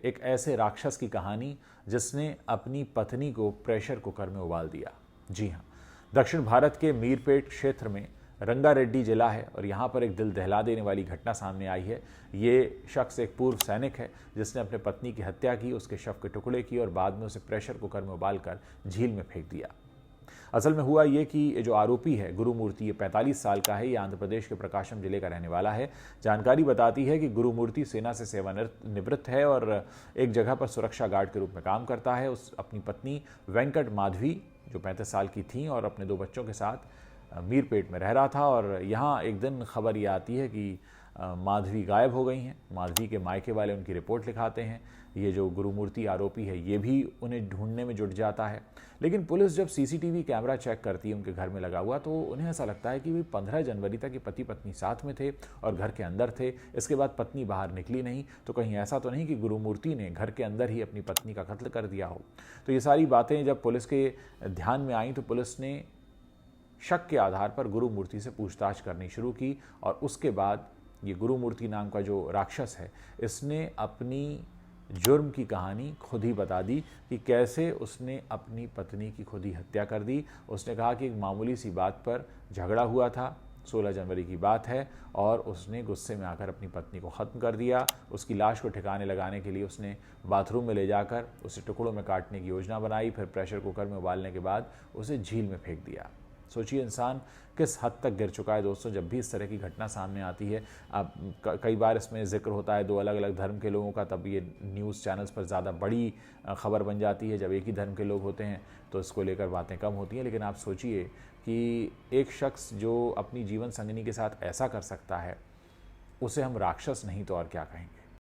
एक ऐसे राक्षस की कहानी जिसने अपनी पत्नी को प्रेशर कुकर में उबाल दिया। जी हाँ, दक्षिण भारत के मीरपेट क्षेत्र में रंगारेड्डी जिला है और यहाँ पर एक दिल दहला देने वाली घटना सामने आई है। ये शख्स एक पूर्व सैनिक है जिसने अपने पत्नी की हत्या की, उसके शव के टुकड़े किए और बाद में उसे प्रेशर कुकर में उबालकर झील में फेंक दिया। असल में हुआ ये कि ये जो आरोपी है गुरुमूर्ति, ये 45 साल का है। ये आंध्र प्रदेश के प्रकाशम जिले का रहने वाला है। जानकारी बताती है कि गुरुमूर्ति सेना से सेवानिवृत्त है और एक जगह पर सुरक्षा गार्ड के रूप में काम करता है। उस अपनी पत्नी वेंकट माधवी जो 35 साल की थी और अपने 2 बच्चों के साथ मीरपेट में रह रहा था और यहाँ एक दिन खबर ये आती है कि माधवी गायब हो गई हैं। माधवी के मायके वाले उनकी रिपोर्ट लिखाते हैं। ये जो गुरुमूर्ति आरोपी है ये भी उन्हें ढूंढने में जुट जाता है। लेकिन पुलिस जब सीसीटीवी कैमरा चेक करती है उनके घर में लगा हुआ, तो उन्हें ऐसा लगता है कि भाई 15 जनवरी तक ये पति पत्नी साथ में थे और घर के अंदर थे। इसके बाद पत्नी बाहर निकली नहीं, तो कहीं ऐसा तो नहीं कि गुरुमूर्ति ने घर के अंदर ही अपनी पत्नी का कत्ल कर दिया हो। तो ये सारी बातें जब पुलिस के ध्यान में आई तो पुलिस ने शक के आधार पर गुरुमूर्ति से पूछताछ करनी शुरू की और उसके बाद ये गुरुमूर्ति नाम का जो राक्षस है इसने अपनी जुर्म की कहानी खुद ही बता दी कि कैसे उसने अपनी पत्नी की खुद ही हत्या कर दी। उसने कहा कि एक मामूली सी बात पर झगड़ा हुआ था, 16 जनवरी की बात है, और उसने गुस्से में आकर अपनी पत्नी को ख़त्म कर दिया। उसकी लाश को ठिकाने लगाने के लिए उसने बाथरूम में ले जाकर उसे टुकड़ों में काटने की योजना बनाई, फिर प्रेशर कुकर में उबालने के बाद उसे झील में फेंक दिया। सोचिए इंसान किस हद तक गिर चुका है दोस्तों जब भी इस तरह की घटना सामने आती है। अब कई बार इसमें जिक्र होता है 2 अलग अलग धर्म के लोगों का, तब ये न्यूज़ चैनल्स पर ज़्यादा बड़ी खबर बन जाती है। जब एक ही धर्म के लोग होते हैं तो इसको लेकर बातें कम होती हैं। लेकिन आप सोचिए कि एक शख्स जो अपनी जीवन संगिनी के साथ ऐसा कर सकता है, उसे हम राक्षस नहीं तो और क्या कहेंगे।